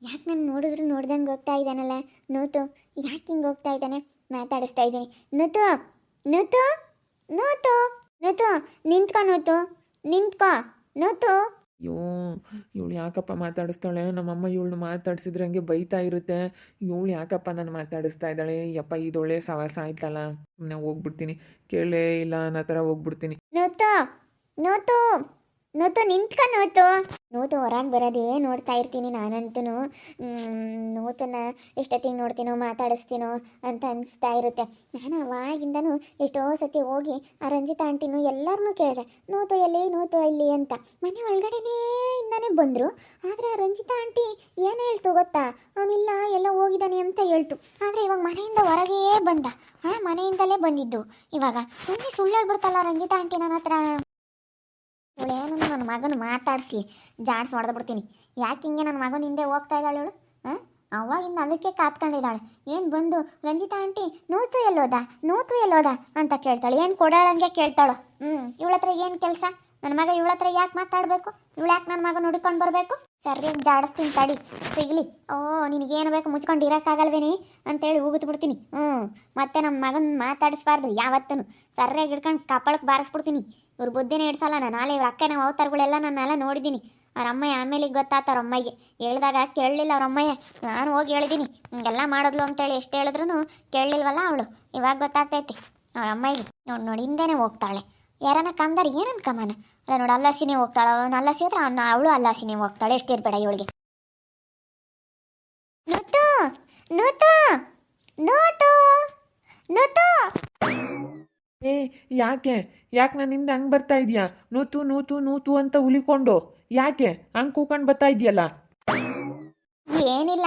ಯಾಕೆ ನಾನು ನೋಡಿದ್ರು ನೋಡ್ದಂಗೆ ಹೋಗ್ತಾ ಇದ್ದಾನಲ್ಲ ನೂತು? ಯಾಕೆ ಹಿಂಗೆ ಹೋಗ್ತಾ ಇದ್ದಾನೆ? ಮಾತಾಡಿಸ್ತಾ ಇದ್ದೀನಿ. ನೂತು, ನೂತು, ನೂತು, ನೂತು, ನಿಂತ್ಕೊ ನೂತು, ನಿಂತ್ಕೊ ನೂತು. ಅಯ್ಯೋ, ಇವಳು ಯಾಕಪ್ಪ ಮಾತಾಡಿಸ್ತಾಳೆ? ನಮ್ಮಮ್ಮ ಇವಳನ್ನ ಮಾತಾಡ್ಸಿದ್ರೆ ಹಂಗೆ ಬೈತಾ ಇರುತ್ತೆ. ಇವಳು ಯಾಕಪ್ಪ ನಾನು ಮಾತಾಡಿಸ್ತಾ ಇದ್ದಾಳೆ? ಯಪ್ಪ, ಇದೊಳ್ಳೆ ಸವಾಸ ಆಯ್ತಲ್ಲ. ಸುಮ್ಮನೆ ಹೋಗ್ಬಿಡ್ತೀನಿ, ಕೇಳೇ ಇಲ್ಲ ಅನ್ನೋ ಥರ ಹೋಗ್ಬಿಡ್ತೀನಿ. ನೂತು, ನೂತು, ನೂತು, ನಿಂತ್ಕೊ ನೂತು. ನೂತು ಹೊರಗೆ ಬರೋದೇ ನೋಡ್ತಾ ಇರ್ತೀನಿ ನಾನಂತೂ. ನೂತನ್ನ ಎಷ್ಟೊತ್ತಿಗೆ ನೋಡ್ತೀನೋ ಮಾತಾಡಿಸ್ತೀನೋ ಅಂತ ಅನಿಸ್ತಾ ಇರುತ್ತೆ. ನಾನು ಅವಾಗಿಂದನೂ ಎಷ್ಟೋ ಸತಿ ಹೋಗಿ ಆ ರಂಜಿತಾ ಆಂಟಿನೂ ಎಲ್ಲರನ್ನೂ ಕೇಳಿದೆ, ನೂತು ಎಲ್ಲಿ, ನೂತು ಎಲ್ಲಿ ಅಂತ. ಮನೆ ಒಳಗಡೆನೇ ಇಂದಾನೆ ಬಂದರು. ಆದರೆ ಆ ರಂಜಿತಾ ಆಂಟಿ ಏನು ಹೇಳ್ತು ಗೊತ್ತಾ? ಅವನಿಲ್ಲ ಎಲ್ಲೋ ಹೋಗಿದ್ದಾನೆ ಅಂತ ಹೇಳ್ತು. ಆದರೆ ಇವಾಗ ಮನೆಯಿಂದ ಹೊರಗೇ ಬಂದ. ಮನೆಯಿಂದಲೇ ಬಂದಿದ್ದು. ಇವಾಗ ಸುಮ್ಮನೆ ಸುಳ್ಳು ಹೇಳ್ಬಿಡ್ತಲ್ಲ ರಂಜಿತಾ ಆಂಟಿ ನನ್ನ ಹತ್ರ. ಇವಳೇನು ನನ್ನ ಮಗನ ಮಾತಾಡಿಸ್ಲಿ, ಜಾಡ್ಸ್ ಹೊಡೆದು ಬಿಡ್ತೀನಿ. ಯಾಕೆ ಹಿಂಗೆ ನನ್ನ ಮಗನ ಹಿಂದೆ ಹೋಗ್ತಾ ಇದ್ದಾಳೆ ಇವಳು? ಅವಾಗಿಂದ ಅದಕ್ಕೆ ಕಾತ್ಕೊಂಡಿದ್ದಾಳೆ. ಏನು ಬಂದು ರಂಜಿತಾ ಆಂಟಿ ನೂತು ಎಲ್ಲೋದ, ನೂತು ಎಲ್ಲೋದ ಅಂತ ಕೇಳ್ತಾಳೆ. ಏನು ಕೊಡೋಳಂಗೆ ಕೇಳ್ತಾಳು. ಇವಳ ಹತ್ರ ಏನು ಕೆಲಸ? ನನ್ನ ಮಗ ಇವಳ ಹತ್ರ ಯಾಕೆ ಮಾತಾಡಬೇಕು? ಇವಳು ಯಾಕೆ ನನ್ನ ಮಗನ ಹುಡ್ಕೊಂಡು ಬರಬೇಕು? ಸರಿಯಾಗಿ ಜಾಡಿಸ್ತೀನಿ ತಡಿ, ಸಿಗಲಿ. ನಿನಗೇನು ಬೇಕು ಮುಚ್ಕೊಂಡು ಇರೋಕ್ಕಾಗಲ್ವೇನಿ ಅಂತೇಳಿ ಬಿಡ್ತೀನಿ. ಮತ್ತೆ ನಮ್ಮ ಮಗನ ಮಾತಾಡಿಸ್ಬಾರ್ದು ಯಾವತ್ತೂ. ಸರಿಯಾಗಿ ಹಿಡ್ಕೊಂಡು ಕಪಾಳಕ್ಕೆ ಬಾರಿಸ್ಬಿಡ್ತೀನಿ. ಇವ್ರ ಬುದ್ಧಿನೇ ಇಡ್ಸಲ್ಲ ನಾನು. ನಾಳೆ ಇವ್ರ ಅಕ್ಕ ನಾವು ಅವತಾರಗಳೆಲ್ಲ ನಾನೆಲ್ಲ ನೋಡಿದ್ದೀನಿ. ಅವ್ರ ಅಮ್ಮಯ್ಯ ಆಮೇಲೆ ಗೊತ್ತಾತ ಅವ್ರ ಅಮ್ಮಗೆ. ಹೇಳ್ದಾಗ ಕೇಳಲಿಲ್ಲ ಅವ್ರ ಅಮ್ಮಯ್ಯ. ನಾನು ಹೋಗಿ ಹೇಳಿದ್ದೀನಿ ಹಿಂಗೆಲ್ಲ ಮಾಡಿದ್ಲು ಅಂತೇಳಿ. ಎಷ್ಟು ಹೇಳಿದ್ರು ಕೇಳಲಿಲ್ವಲ್ಲ ಅವಳು. ಇವಾಗ ಗೊತ್ತಾಗ್ತೈತಿ ಅವ್ರ ಅಮ್ಮಗೆ. ನೋಡಿ ಹಿಂದೆನೇ ಹೋಗ್ತಾಳೆ. ಯಾರನ್ನ ಕಮ್ದಾರ ಏನು ಅನ್ಕಮ್ಮನ ಅಲ್ಲ ನೋಡಿ. ಅಲ್ಲಾಸಿನೇ ಹೋಗ್ತಾಳೆ. ಅವನು ಅಲ್ಲಾಸಿ ಹೋದ್ರೆ ಅವಳು ಅಲ್ಲಾಸಿನೇ ಹೋಗ್ತಾಳೆ. ಎಷ್ಟಿರ್ಬೇಡ ಇವಳಿಗೆ. ನೂತು, ನೂತು, ನೂತು, ನೂತು. ಏ, ಯಾಕೆ ಯಾಕೆ ನನ್ನಿಂದ ಹಂಗೆ ಬರ್ತಾ ಇದೆಯಾ? ನೂತು ನೂತು ನೂತು ಅಂತ ಉಲಿಕೊಂಡು ಯಾಕೆ ಹಂಗೆ ಕೂಕೊಂಡು ಬರ್ತಾ ಇದೆಯಲ್ಲ? ಏನಿಲ್ಲ.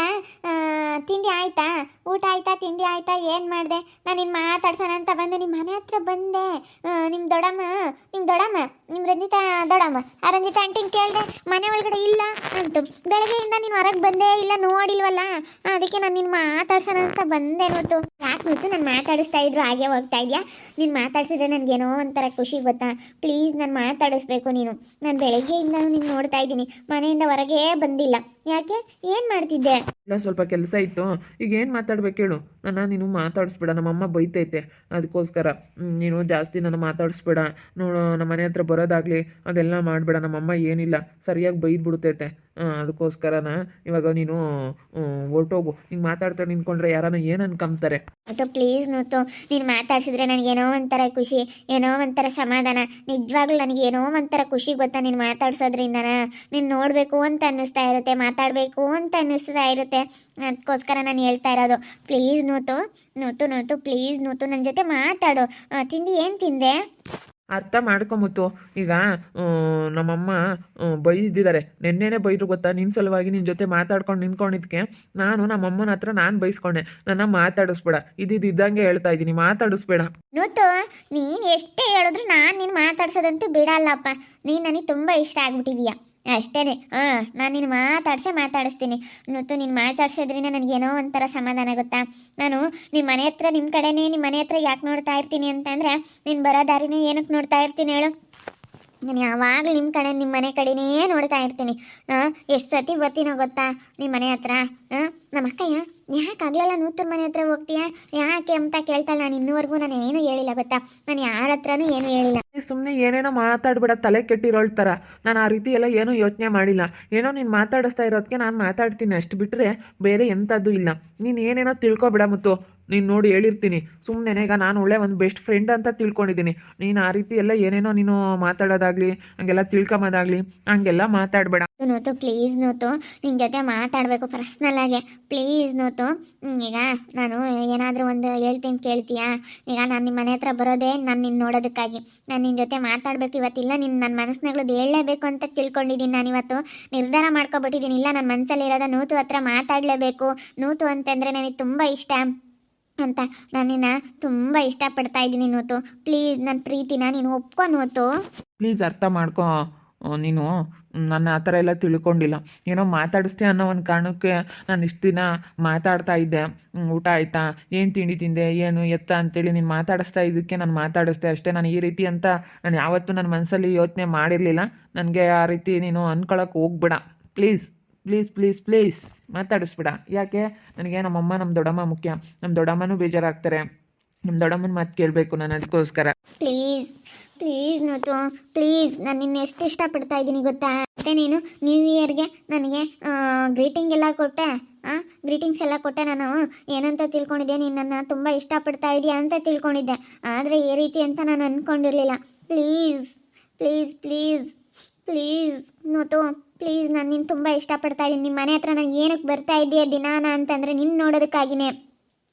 ತಿಂಡಿ ಆಯ್ತಾ? ಊಟ ಆಯ್ತಾ? ತಿಂಡಿ ಆಯ್ತಾ? ಏನು ಮಾಡಿದೆ? ನಾನು ನಿನ್ನ ಮಾತಾಡ್ಸೋಣ ಅಂತ ಬಂದೆ. ನಿಮ್ಮ ಮನೆ ಹತ್ರ ಬಂದೆ. ನಿಮ್ಮ ದೊಡ್ಡಮ್ಮ, ನಿಮ್ಮ ರಂಜಿತಾ ದೊಡ್ಡಮ್ಮ, ಆ ರಂಜಿತಾ ಆಂಟಿನ ಕೇಳಿದೆ ಮನೆ ಒಳಗಡೆ ಇಲ್ಲ ಅಂತು. ಬೆಳಗ್ಗೆಯಿಂದ ನೀನು ಹೊರಗೆ ಬಂದೇ ಇಲ್ಲ, ನೋಡಿಲ್ವಲ್ಲ. ಅದಕ್ಕೆ ನಾನು ನಿನ್ನ ಮಾತಾಡ್ಸೋಣ ಅಂತ ಬಂದೆ. ನೋತು ಯಾಕೆ ನೋತು ನಾನು ಮಾತಾಡಿಸ್ತಾ ಇದ್ರು ಹಾಗೆ ಹೋಗ್ತಾ ಇದೆಯಾ? ನೀನು ಮಾತಾಡ್ಸಿದ್ರೆ ನನಗೇನೋ ಒಂಥರ ಖುಷಿ ಗೊತ್ತಾ? ಪ್ಲೀಸ್ ನಾನು ಮಾತಾಡಿಸ್ಬೇಕು ನೀನು. ನಾನು ಬೆಳಗ್ಗೆಯಿಂದ ನೀನು ನೋಡ್ತಾ ಇದ್ದೀನಿ, ಮನೆಯಿಂದ ಹೊರಗೇ ಬಂದಿಲ್ಲ. ಯಾಕೆ? ಏನು ಮಾಡ್ತಿದ್ದೆ? ಇಲ್ಲ, ಸ್ವಲ್ಪ ಕೆಲಸ ಇತ್ತು. ಈಗ ಏನು ಮಾತಾಡ್ಬೇಕು ಹೇಳು? ನೀನು ಮಾತಾಡಿಸ್ಬೇಡ, ನಮ್ಮಮ್ಮ ಬೈತೈತೆ. ಅದಕ್ಕೋಸ್ಕರ ನೀನು ಜಾಸ್ತಿ ನನ್ನ ಮಾತಾಡಿಸ್ಬೇಡ. ನೋಡು, ನಮ್ಮ ಮನೆ ಹತ್ರ ಬರೋದಾಗಲಿ ಅದೆಲ್ಲ ಮಾಡಬೇಡ. ನಮ್ಮಮ್ಮ ಏನಿಲ್ಲ ಸರಿಯಾಗಿ ಬೈದು ಬಿಡ್ತೈತೆ. ಅದಕ್ಕೋಸ್ಕರನ ಇವಾಗ ನೀನು ಹೊರ್ಟೋಗು. ಹಿಂಗೆ ಮಾತಾಡ್ತಾ ನಿಂತ್ಕೊಂಡ್ರೆ ಯಾರನ್ನ ಏನು ಅನ್ಕೊಂತಾರೆ? ಮತ್ತು ಪ್ಲೀಸ್ ನೋತು, ನೀನು ಮಾತಾಡ್ಸಿದ್ರೆ ನನಗೇನೋ ಒಂಥರ ಖುಷಿ, ಏನೋ ಒಂಥರ ಸಮಾಧಾನ. ನಿಜವಾಗ್ಲೂ ನನಗೇನೋ ಒಂಥರ ಖುಷಿ ಗೊತ್ತಾ ನೀನು ಮಾತಾಡ್ಸೋದ್ರಿಂದನ. ನೀನು ನೋಡಬೇಕು ಅಂತ ಅನ್ನಿಸ್ತಾ ಇರುತ್ತೆ, ಮಾತಾಡಬೇಕು ಅಂತ ಅನ್ನಿಸ್ತಾ ಇರುತ್ತೆ. ಅದಕ್ಕೋಸ್ಕರ ನಾನು ಹೇಳ್ತಾ ಇರೋದು. ಪ್ಲೀಸ್ ನೋತು, ನೋತು, ನೋತು, ಪ್ಲೀಸ್ ನೋತು, ನನ್ನ ಜೊತೆ ಮಾತಾಡು. ತಿಂಡಿ ಏನು ತಿಂದೆ? ಅರ್ಥ ಮಾಡ್ಕೊಂಬತ್ತು. ಈಗ ನಮ್ಮಮ್ಮ ಬೈದಿದ್ದಾರೆ. ನೆನ್ನೆನೇ ಬೈದ್ರು ಗೊತ್ತಾ? ನಿನ್ನ ಸಲುವಾಗಿ ನಿನ್ನ ಜೊತೆ ಮಾತಾಡ್ಕೊಂಡು ನಿಂತ್ಕೊಂಡಿದ್ದಕ್ಕೆ ನಾನು ನಮ್ಮಮ್ಮನ ಹತ್ರ ನಾನು ಬೈಸ್ಕೊಂಡೆ. ನನ್ನ ಮಾತಾಡಿಸ್ಬೇಡ, ಇದ್ದಿದ್ದಂಗೆ ಹೇಳ್ತಾ ಇದ್ದೀನಿ, ಮಾತಾಡಿಸ್ಬೇಡ. ನೋತು, ನೀನು ಎಷ್ಟೇ ಹೇಳಿದ್ರು ನಾನು ನೀನು ಮಾತಾಡ್ಸೋದಂತೂ ಬಿಡಲ್ಲಪ್ಪ. ನೀನು ನನಗೆ ತುಂಬ ಇಷ್ಟ ಆಗ್ಬಿಟ್ಟಿದೀಯ ಅಷ್ಟೇ. ನಾನು ನಿನ್ನ ಮಾತಾಡಿಸ್ತೀನಿ. ನೋತು, ನೀನು ಮಾತಾಡ್ಸೋದ್ರಿಂದ ನನಗೇನೋ ಒಂಥರ ಸಮಾಧಾನ ಗೊತ್ತಾ? ನಾನು ನಿಮ್ಮ ಮನೆ ಹತ್ರ, ನಿಮ್ಮ ಕಡೆನೇ ನಿಮ್ಮ ಮನೆ ಹತ್ರ ಯಾಕೆ ನೋಡ್ತಾ ಇರ್ತೀನಿ ಅಂತಂದರೆ, ನೀನು ಬರೋ ದಾರಿನೇ ಏನಕ್ಕೆ ನೋಡ್ತಾ ಇರ್ತೀನಿ ಹೇಳು? ನಾನು ಯಾವಾಗಲೂ ನಿಮ್ಮ ಕಡೆ, ನಿಮ್ಮ ಮನೆ ಕಡೆನೇ ನೋಡ್ತಾ ಇರ್ತೀನಿ. ಎಷ್ಟು ಸತಿ ಬರ್ತೀನೋ ಗೊತ್ತಾ ನಿಮ್ಮ ಮನೆ ಹತ್ರ? ನಮ್ಮ ಅಕ್ಕಯ್ಯ ಯಾಕೆ ಆಗಲೆಲ್ಲ ನೂತನ ಮನೆ ಹತ್ರ ಹೋಗ್ತೀಯಾ ಯಾಕೆ ಅಂತ ಕೇಳ್ತಾಳೆ. ನಾನು ಇನ್ನೂವರೆಗೂ ನಾನು ಏನೂ ಹೇಳಿಲ್ಲ ಗೊತ್ತಾ? ನಾನು ಯಾರ ಹತ್ರನೂ ಏನೂ ಹೇಳಿಲ್ಲ. ಸುಮ್ಮನೆ ಏನೇನೋ ಮಾತಾಡ್ಬೇಡ, ತಲೆ ಕೆಟ್ಟಿರೋಳ್ ಥರ. ನಾನು ಆ ರೀತಿ ಎಲ್ಲ ಏನೂ ಯೋಚನೆ ಮಾಡಿಲ್ಲ. ಏನೋ ನೀನು ಮಾತಾಡಿಸ್ತಾ ಇರೋದಕ್ಕೆ ನಾನು ಮಾತಾಡ್ತೀನಿ, ಅಷ್ಟು ಬಿಟ್ಟರೆ ಬೇರೆ ಎಂಥದ್ದು ಇಲ್ಲ. ನೀನು ಏನೇನೋ ತಿಳ್ಕೊಬೇಡ ಮುತ್ತು. ನೀನು ನೋಡಿ ಹೇಳಿರ್ತೀನಿ ಸುಮ್ಮನೆ. ಈಗ ನಾನು ಒಳ್ಳೆ ಒಂದು ಬೆಸ್ಟ್ ಫ್ರೆಂಡ್ ಅಂತ ತಿಳ್ಕೊಂಡಿದ್ದೀನಿ. ನೀನು ಆ ರೀತಿ ಎಲ್ಲ ಏನೇನೋ ನೀನು ಮಾತಾಡೋದಾಗಲಿ ಹಂಗೆಲ್ಲ ತಿಳ್ಕೊಂಬೋದಾಗಲಿ ಹಂಗೆಲ್ಲ ಮಾತಾಡಬೇಡ. ನೋತು, ಪ್ಲೀಸ್ ನೋತು, ನಿನ್ನ ಜೊತೆ ಮಾತಾಡಬೇಕು ಪರ್ಸ್ನಲ್ಲಾಗೆ. ಪ್ಲೀಸ್ ನೋತು. ಈಗ ನಾನು ಏನಾದರೂ ಒಂದು ಹೇಳ್ತೀನಿ ಕೇಳ್ತೀಯಾ? ಈಗ ನಾನು ನಿಮ್ಮ ಮನೆ ಹತ್ರ ಬರೋದೇ ನಾನು ನಿನ್ನ ನೋಡೋದಕ್ಕಾಗಿ. ನಾನು ನಿನ್ನ ಜೊತೆ ಮಾತಾಡಬೇಕು ಇವತ್ತಿಲ್ಲ. ನನ್ನ ಮನಸ್ಸಿನಾಗ್ಲದು ಹೇಳಲೇಬೇಕು ಅಂತ ತಿಳ್ಕೊಂಡಿದ್ದೀನಿ. ನಾನು ಇವತ್ತು ನಿರ್ಧಾರ ಮಾಡ್ಕೊಬಿಟ್ಟಿದ್ದೀನಿ. ಇಲ್ಲ, ನನ್ನ ಮನಸ್ಸಲ್ಲಿರೋದ ನೂತು ಹತ್ರ ಮಾತಾಡಲೇಬೇಕು. ನೂತು ಅಂತಂದರೆ ನನಗೆ ತುಂಬ ಇಷ್ಟ ಅಂತ. ನಾನು ನಿನ್ನ ತುಂಬ ಇಷ್ಟಪಡ್ತಾ ಇದ್ದೀನಿ ನೋತು. ಪ್ಲೀಸ್ ನನ್ನ ಪ್ರೀತಿನ ನೀನು ಒಪ್ಕೊ ನೋತು. ಪ್ಲೀಸ್ ಅರ್ಥ ಮಾಡ್ಕೊ. ನೀನು ನನ್ನ ಆ ಥರ ಎಲ್ಲ ತಿಳ್ಕೊಂಡಿಲ್ಲ. ಏನೋ ಮಾತಾಡಿಸ್ತೆ ಅನ್ನೋ ಒಂದು ಕಾರಣಕ್ಕೆ ನಾನು ಇಷ್ಟು ದಿನ ಮಾತಾಡ್ತಾ ಇದ್ದೆ. ಊಟ ಆಯಿತಾ, ಏನು ತಿಂಡಿ ತಿಂದೆ, ಏನು ಎತ್ತ ಅಂತೇಳಿ ನೀನು ಮಾತಾಡಿಸ್ತಾ ಇದ್ದಕ್ಕೆ ನಾನು ಮಾತಾಡಿಸ್ದೆ ಅಷ್ಟೇ. ನಾನು ಈ ರೀತಿ ಅಂತ ನಾನು ಯಾವತ್ತೂ ನನ್ನ ಮನಸ್ಸಲ್ಲಿ ಯೋಚನೆ ಮಾಡಿರಲಿಲ್ಲ. ನನಗೆ ಆ ರೀತಿ ನೀನು ಅಂದ್ಕೊಳಕ್ಕೆ ಹೋಗ್ಬೇಡ ಪ್ಲೀಸ್. ಪ್ಲೀಸ್ ಪ್ಲೀಸ್ ಪ್ಲೀಸ್ ಮಾತಾಡಿಸ್ಬೇಡ. ಯಾಕೆ? ನನಗೆ ನಮ್ಮಮ್ಮ ನಮ್ಮ ದೊಡ್ಡಮ್ಮ ಮುಖ್ಯ. ನಮ್ಮ ದೊಡ್ಡಮ್ಮನೂ ಬೇಜಾರಾಗ್ತಾರೆ. ನಮ್ಮ ದೊಡ್ಡಮ್ಮನ ಮಾತು ಕೇಳಬೇಕು ನಾನು, ಅದಕ್ಕೋಸ್ಕರ. ಪ್ಲೀಸ್ ಪ್ಲೀಸ್ ನೋತು ಪ್ಲೀಸ್, ನಾನು ನಿನ್ನ ಎಷ್ಟು ಇಷ್ಟಪಡ್ತಾ ಇದ್ದೀನಿ ಗೊತ್ತಾ. ಮತ್ತು ನೀನು ನ್ಯೂ ಇಯರ್ಗೆ ನನಗೆ ಗ್ರೀಟಿಂಗ್ ಎಲ್ಲ ಕೊಟ್ಟೆ, ಗ್ರೀಟಿಂಗ್ಸ್ ಎಲ್ಲ ಕೊಟ್ಟೆ. ನಾನು ಏನಂತ ತಿಳ್ಕೊಂಡಿದ್ದೆ, ನೀನು ನನ್ನ ತುಂಬ ಇಷ್ಟಪಡ್ತಾ ಇದೆಯಾ ಅಂತ ತಿಳ್ಕೊಂಡಿದ್ದೆ. ಆದರೆ ಈ ರೀತಿ ಅಂತ ನಾನು ಅಂದ್ಕೊಂಡಿರಲಿಲ್ಲ. ಪ್ಲೀಸ್ ಪ್ಲೀಸ್ ಪ್ಲೀಸ್ ಪ್ಲೀಸ್ ನೋತು ಪ್ಲೀಸ್, ನಾನು ನಿನ್ನ ತುಂಬ ಇಷ್ಟಪಡ್ತಾ ಇದ್ದೀನಿ. ನಿಮ್ಮ ಮನೆ ಹತ್ರ ನಾನು ಏನಕ್ಕೆ ಬರ್ತಾ ಇದ್ದೀಯ ದಿನಾನ ಅಂತಂದರೆ ನಿನ್ನ ನೋಡೋದಕ್ಕಾಗಿಯೇ,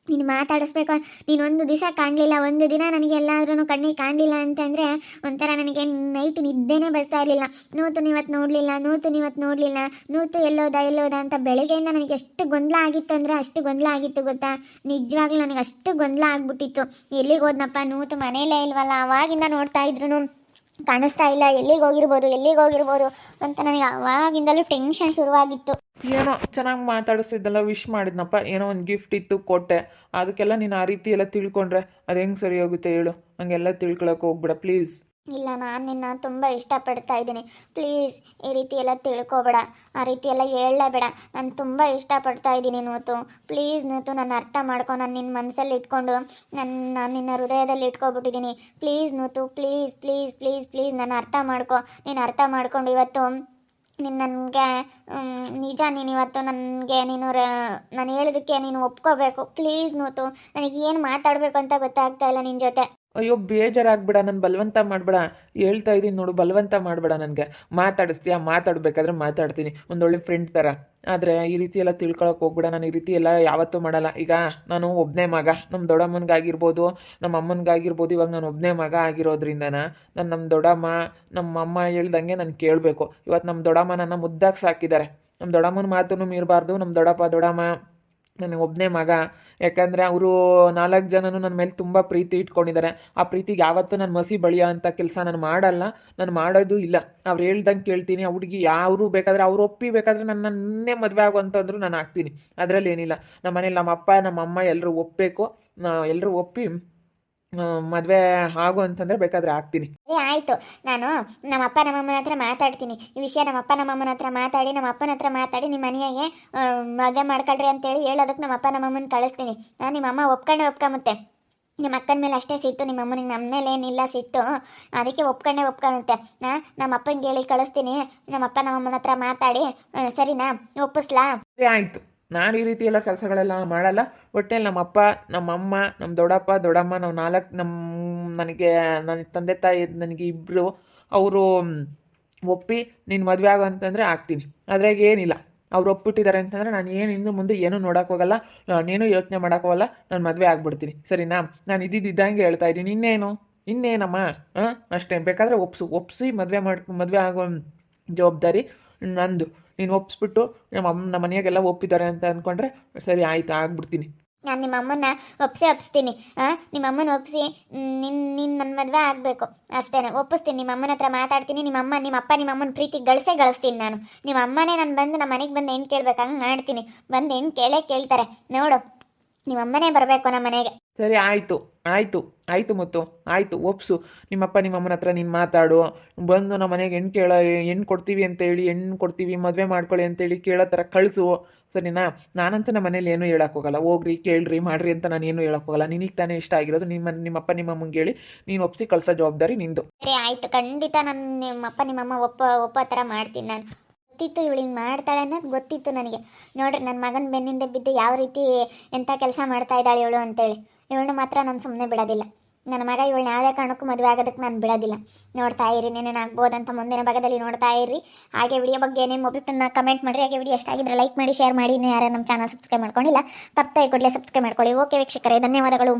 ನೀನು ಮಾತಾಡಿಸ್ಬೇಕು. ನೀನು ಒಂದು ದಿವಸ ಕಾಣಲಿಲ್ಲ, ಒಂದು ದಿನ ನನಗೆ ಎಲ್ಲಾದ್ರೂ ಕಣ್ಣಿಗೆ ಕಾಣಲಿಲ್ಲ ಅಂತಂದರೆ ಒಂಥರ ನನಗೆ ನೈಟ್ ನಿದ್ದೆನೇ ಬರ್ತಾ ಇರಲಿಲ್ಲ. ನೂತು ನೀವತ್ತು ನೋಡಲಿಲ್ಲ, ನೂತು ನೀವತ್ತು ನೋಡಲಿಲ್ಲ, ನೂತು ಎಲ್ಲೋದ ಅಂತ ಬೆಳಗ್ಗೆಯಿಂದ ನನಗೆ ಎಷ್ಟು ಗೊಂದಲ ಆಗಿತ್ತು ಅಂದರೆ ಅಷ್ಟು ಗೊಂದಲ ಆಗಿತ್ತು ಗೊತ್ತಾ. ನಿಜವಾಗ್ಲೂ ನನಗೆ ಅಷ್ಟು ಗೊಂದಲ ಆಗ್ಬಿಟ್ಟಿತ್ತು. ಎಲ್ಲಿಗೆ ಹೋದ್ನಪ್ಪ ನೂತು, ಮನೇಲೇ ಇಲ್ವಲ್ಲ, ಆವಾಗಿಂದ ನೋಡ್ತಾ ಇದ್ರು ಕಾಣಿಸ್ತಾ ಇಲ್ಲ, ಎಲ್ಲಿಗೆ ಹೋಗಿರ್ಬೋದು ಅಂತ ನನಗೆ ಆವಾಗಿಂದಲೂ ಟೆನ್ಷನ್ ಶುರುವಾಗಿತ್ತು. ಏನೋ ಚೆನ್ನಾಗಿ ಮಾತಾಡಿಸಿದ್ದೆಲ್ಲ ವಿಶ್ ಮಾಡಿದ್ನಪ್ಪ, ಏನೋ ಒಂದು ಗಿಫ್ಟ್ ಇತ್ತು ಕೊಟ್ಟೆ, ಅದಕ್ಕೆಲ್ಲ ನೀನು ಆ ರೀತಿ ಎಲ್ಲ ತಿಳ್ಕೊಂಡ್ರೆ ಅದು ಹೆಂಗೆ ಸರಿ ಹೋಗುತ್ತೆ ಹೇಳು? ಹಂಗೆಲ್ಲ ತಿಳ್ಕೊಳಕ್ಕೆ ಹೋಗ್ಬೇಡ ಪ್ಲೀಸ್. ಇಲ್ಲ, ನಾನು ನಿನ್ನ ತುಂಬ ಇಷ್ಟಪಡ್ತಾ ಇದ್ದೀನಿ. ಪ್ಲೀಸ್ ಈ ರೀತಿ ಎಲ್ಲ ತಿಳ್ಕೊಬೇಡ, ಆ ರೀತಿ ಎಲ್ಲ ಹೇಳಲೇಬೇಡ. ನಾನು ತುಂಬ ಇಷ್ಟಪಡ್ತಾ ಇದ್ದೀನಿ ನೂತು. ಪ್ಲೀಸ್ ನೂತು, ನನ್ನ ಅರ್ಥ ಮಾಡ್ಕೊ. ನಾನು ನಿನ್ನ ಮನಸ್ಸಲ್ಲಿ ಇಟ್ಕೊಂಡು ನಾನು ನಿನ್ನ ಹೃದಯದಲ್ಲಿ ಇಟ್ಕೊಬಿಟ್ಟಿದ್ದೀನಿ. ಪ್ಲೀಸ್ ನೂತು, ಪ್ಲೀಸ್ ಪ್ಲೀಸ್ ಪ್ಲೀಸ್ ಪ್ಲೀಸ್ ನನ್ನ ಅರ್ಥ ಮಾಡ್ಕೊ. ನೀನು ಅರ್ಥ ಮಾಡ್ಕೊಂಡು ಇವತ್ತು ನೀನು ನನಗೆ ನಿಜ, ನೀನು ಇವತ್ತು ನನಗೆ ನಾನು ಹೇಳೋದಕ್ಕೆ ನೀನು ಒಪ್ಕೋಬೇಕು. ಪ್ಲೀಸ್ ನೂತು, ನನಗೆ ಏನು ಮಾತಾಡಬೇಕು ಅಂತ ಗೊತ್ತಾಗ್ತಾ ಇಲ್ಲ ನಿನ್ನ ಜೊತೆ. ಅಯ್ಯೋ ಬೇಜಾರಾಗ್ಬೇಡ, ನಾನು ಬಲವಂತ ಮಾಡಬೇಡ. ಹೇಳ್ತಾ ಇದ್ದೀನಿ ನೋಡು, ಬಲವಂತ ಮಾಡಬೇಡ. ನನಗೆ ಮಾತಾಡಿಸ್ತೀಯಾ? ಮಾತಾಡಬೇಕಾದ್ರೆ ಮಾತಾಡ್ತೀನಿ ಒಂದೊಳ್ಳೆ ಫ್ರೆಂಡ್ ಥರ. ಆದರೆ ಈ ರೀತಿ ಎಲ್ಲ ತಿಳ್ಕೊಳಕ್ಕೆ ಹೋಗ್ಬೇಡ. ನಾನು ಈ ರೀತಿ ಎಲ್ಲ ಯಾವತ್ತೂ ಮಾಡಲ್ಲ. ಈಗ ನಾನು ಒಬ್ಬನೇ ಮಗ, ನಮ್ಮ ದೊಡ್ಡಮ್ಮನಿಗಾಗಿರ್ಬೋದು, ನಮ್ಮ ಅಮ್ಮನಿಗಾಗಿರ್ಬೋದು. ಇವಾಗ ನಾನು ಒಬ್ಬನೇ ಮಗ ಆಗಿರೋದ್ರಿಂದ ನಮ್ಮ ದೊಡ್ಡಮ್ಮ ನಮ್ಮ ಅಮ್ಮ ಹೇಳ್ದಂಗೆ ನಾನು ಕೇಳಬೇಕು. ಇವತ್ತು ನಮ್ಮ ದೊಡ್ಡಮ್ಮ ನನ್ನ ಮುದ್ದಾಗಿ ಸಾಕಿದ್ದಾರೆ. ನಮ್ಮ ದೊಡ್ಡಮ್ಮನ ಮಾತನ್ನು ಮೀರಬಾರ್ದು. ನಮ್ಮ ದೊಡ್ಡಮ್ಮ ನನಗೆ ಒಬ್ಬನೇ ಮಗ. ಯಾಕಂದರೆ ಅವರು 4 ಜನನೂ ನನ್ನ ಮೇಲೆ ತುಂಬ ಪ್ರೀತಿ ಇಟ್ಕೊಂಡಿದ್ದಾರೆ. ಆ ಪ್ರೀತಿಗೆ ಯಾವತ್ತೂ ನಾನು ಮಸಿ ಬಳಿಯೋ ಅಂಥ ಕೆಲಸ ನಾನು ಮಾಡಲ್ಲ, ನಾನು ಮಾಡೋದು ಇಲ್ಲ. ಅವ್ರು ಹೇಳ್ದಂಗೆ ಕೇಳ್ತೀನಿ. ಆ ಹುಡುಗಿ ಯಾರು ಬೇಕಾದರೆ ಅವ್ರು ಬೇಕಾದರೆ ನನ್ನೇ ಮದುವೆ ಆಗುವಂತಂದ್ರು ನಾನು ಆಗ್ತೀನಿ, ಅದರಲ್ಲಿ ಏನಿಲ್ಲ. ನಮ್ಮ ಮನೇಲಿ ನಮ್ಮ ಅಪ್ಪ ನಮ್ಮ ಅಮ್ಮ ಎಲ್ಲರೂ ಒಪ್ಪಬೇಕು. ಎಲ್ಲರೂ ಒಪ್ಪಿ ಮದುವೆ ಆಗು ಅಂತಂದರೆ ಬೇಕಾದರೆ ಆಗ್ತೀನಿ. ಆಯಿತು, ನಾನು ನಮ್ಮ ಅಪ್ಪ ನಮ್ಮಮ್ಮನ ಹತ್ರ ಮಾತಾಡ್ತೀನಿ ಈ ವಿಷಯ. ನಮ್ಮ ಅಪ್ಪ ನಮ್ಮಮ್ಮನ ಹತ್ರ ಮಾತಾಡಿ, ನಮ್ಮ ಅಪ್ಪನ ಹತ್ರ ಮಾತಾಡಿ ನಿಮ್ಮ ಮನೆಯಾಗೆ ಮದುವೆ ಮಾಡ್ಕೊಳ್ರಿ ಅಂತೇಳಿ ಹೇಳೋದಕ್ಕೆ ನಮ್ಮ ಅಪ್ಪ ನಮ್ಮಮ್ಮನ ಕಳಿಸ್ತೀನಿ. ನಿಮ್ಮ ಅಮ್ಮ ಒಪ್ಕೊಂಬತ್ತೆ. ನಿಮ್ಮ ಅಕ್ಕನ ಮೇಲೆ ಅಷ್ಟೇ ಸಿಟ್ಟು, ನಿಮ್ಮ ಅಮ್ಮನಿಗೆ ನಮ್ಮ ಮೇಲೆ ಏನಿಲ್ಲ ಸಿಟ್ಟು, ಅದಕ್ಕೆ ಒಪ್ಕೊಳ್ಳುತ್ತೆ. ನಮ್ಮ ಅಪ್ಪನಿಗೆ ಹೇಳಿ ಕಳಿಸ್ತೀನಿ. ನಮ್ಮ ಅಪ್ಪ ನಮ್ಮಮ್ಮನ ಹತ್ರ ಮಾತಾಡಿ ಸರಿನಾ, ಒಪ್ಪಿಸ್ಲಾ? ಆಯಿತು, ನಾನು ಈ ರೀತಿ ಎಲ್ಲ ಕೆಲಸಗಳೆಲ್ಲ ಮಾಡಲ್ಲ. ಒಟ್ಟಲ್ಲಿ ನಮ್ಮಪ್ಪ ನಮ್ಮಮ್ಮ ನಮ್ಮ ದೊಡ್ಡಮ್ಮ ನಾವು 4 ನನಗೆ ನನ್ನ ತಂದೆ ತಾಯಿ ನನಗೆ ಇಬ್ಬರು ಅವರು ಒಪ್ಪಿ ನೀನು ಮದುವೆ ಆಗೋ ಅಂತಂದರೆ ಆಗ್ತೀನಿ. ಅದ್ರಾಗ ಏನಿಲ್ಲ. ಅವ್ರು ಒಪ್ಪಿಟ್ಟಿದ್ದಾರೆ ಅಂತಂದರೆ ನಾನು ಇನ್ನು ಮುಂದೆ ಏನೂ ನೋಡೋಕೆ ಹೋಗಲ್ಲ, ನಾನೇನು ಯೋಚನೆ ಮಾಡೋಕ್ಕೋಗಲ್ಲ. ನಾನು ಮದುವೆ ಆಗ್ಬಿಡ್ತೀನಿ, ಸರಿನಾ? ನಾನು ಇದ್ದಿದ್ದಂಗೆ ಹೇಳ್ತಾ ಇದ್ದೀನಿ. ಇನ್ನೇನಮ್ಮ ಅಷ್ಟೇ. ಬೇಕಾದರೆ ಒಪ್ಪಿಸಿ ಮದುವೆ ಆಗೋ ಜವಾಬ್ದಾರಿ ನಂದು. ನೀನು ಒಪ್ಪಿಸ್ಬಿಟ್ಟು ನಮ್ಮ ಮನೆಯಾಗೆಲ್ಲ ಒಪ್ಪಿದ್ದಾರೆ ಅಂತ ಅಂದ್ಕೊಂಡ್ರೆ ಸರಿ, ಆಯಿತು, ಆಗ್ಬಿಡ್ತೀನಿ. ನಾನು ನಿಮ್ಮ ಅಮ್ಮನ ಒಪ್ಪಿಸ್ತೀನಿ. ನಿಮ್ಮ ಅಮ್ಮನ ಒಪ್ಪಿಸಿ ನೀನು ನನ್ನ ಮದುವೆ ಆಗಬೇಕು ಅಷ್ಟೇ. ಒಪ್ಪಿಸ್ತೀನಿ, ನಿಮ್ಮ ಅಮ್ಮನ ಹತ್ರ ಮಾತಾಡ್ತೀನಿ. ನಿಮ್ಮ ಅಪ್ಪ ನಿಮ್ಮ ಅಮ್ಮನ ಪ್ರೀತಿ ಗಳಿಸ್ತೀನಿ ನಾನು. ನಿಮ್ಮ ಅಮ್ಮನೇ ನಾನು ಬಂದು ನಮ್ಮ ಮನೆಗೆ ಬಂದು ಹೆಣ್ಣು ಕೇಳ್ಬೇಕು, ಹಂಗೆ ಮಾಡ್ತೀನಿ. ಬಂದು ಹೆಣ್ಣು ಕೇಳ್ತಾರೆ ನೋಡು. ನಿಮ್ಮ ಅಮ್ಮನೇ ಬರಬೇಕು ನಮ್ಮ ಮನೆಗೆ. ಸರಿ, ಆಯಿತು ಮುತ್ತು, ಆಯಿತು, ಒಪ್ಸು. ನಿಮ್ಮಪ್ಪ ನಿಮ್ಮಮ್ಮನ ಹತ್ರ ನೀನು ಮಾತಾಡು. ಬಂದು ನಮ್ಮ ಮನೆಗೆ ಹೆಣ್ಣು ಕೊಡ್ತೀವಿ ಅಂತೇಳಿ, ಹೆಣ್ಣು ಕೊಡ್ತೀವಿ ಮದುವೆ ಮಾಡ್ಕೊಳ್ಳಿ ಅಂತೇಳಿ ಕೇಳೋ ಥರ ಕಳಿಸು, ಸರಿನಾ? ನಾನಂತೂ ನಮ್ಮ ಮನೇಲಿ ಏನೂ ಹೇಳೋಕ್ಕೋಗಲ್ಲ. ಹೋಗ್ರಿ ಕೇಳ್ರಿ ಮಾಡ್ರಿ ಅಂತ ನಾನು ಏನೂ ಹೇಳೋಕ್ಕೋಗಲ್ಲ. ನಿನಗೆ ತಾನೇ ಇಷ್ಟ ಆಗಿರೋದು. ನಿಮ್ಮಪ್ಪ ನಿಮ್ಮಮ್ಮಂಗೆ ಹೇಳಿ ನೀನು ಒಪ್ಪಿಸಿ ಕಳಿಸೋ ಜವಾಬ್ದಾರಿ ನಿಂದು. ಸರಿ ಆಯಿತು, ಖಂಡಿತ ನಾನು ನಿಮ್ಮಪ್ಪ ನಿಮ್ಮಮ್ಮ ಒಪ್ಪೋ ಥರ ಮಾಡ್ತೀನಿ. ನಾನು ಗೊತ್ತಿತ್ತು ಇವಳಿಗೆ ಮಾಡ್ತಾಳೆ ಅನ್ನೋದು ಗೊತ್ತಿತ್ತು ನನಗೆ. ನೋಡ್ರಿ, ನನ್ನ ಮಗನ ಬೆನ್ನಿಂದ ಬಿದ್ದು ಯಾವ ರೀತಿ ಎಂಥ ಕೆಲಸ ಮಾಡ್ತಾ ಇದ್ದಾಳೆ ಇವಳು ಅಂತೇಳಿ. ಇವಳನ್ನ ಮಾತ್ರ ನಾನು ಸುಮ್ಮನೆ ಬಿಡೋದಿಲ್ಲ. ನನ್ನ ಮಗ ಇವಳನ್ನ ಯಾವುದೇ ಕಾರಣಕ್ಕೂ ಮದುವೆ ಆಗೋದಕ್ಕೆ ನಾನು ಬಿಡೋದಿಲ್ಲ. ನೋಡ್ತಾ ಇರಿ, ಏನೇನಾಗ್ಬೋದಂತ ಮುಂದಿನ ಭಾಗದಲ್ಲಿ ನೋಡ್ತಾ ಇರಿ. ಹಾಗೆ ವಿಡಿಯೋ ಬಗ್ಗೆ ಏನೇನು ಒಬ್ಬಿಟ್ಟು ಕಮೆಂಟ್ ಮಾಡಿರಿ. ಹಾಗೆ ವಿಡಿಯೋ ಎಷ್ಟಾಗಿದ್ರೆ ಲೈಕ್ ಮಾಡಿ, ಶೇರ್ ಮಾಡಿ. ಇನ್ನೂ ಯಾರು ನಮ್ಮ ಚಾನಲ್ ಸಬ್ಸ್ಕ್ರೈಬ್ ಮಾಡ್ಕೊಂಡಿಲ್ಲ, ತಪ್ಪದೆ ಕೂಡಲೇ ಸಬ್ಸ್ಕ್ರೈಬ್ ಮಾಡ್ಕೊಳ್ಳಿ. ಓಕೆ ವೀಕ್ಷಕರೇ, ಧನ್ಯವಾದಗಳು.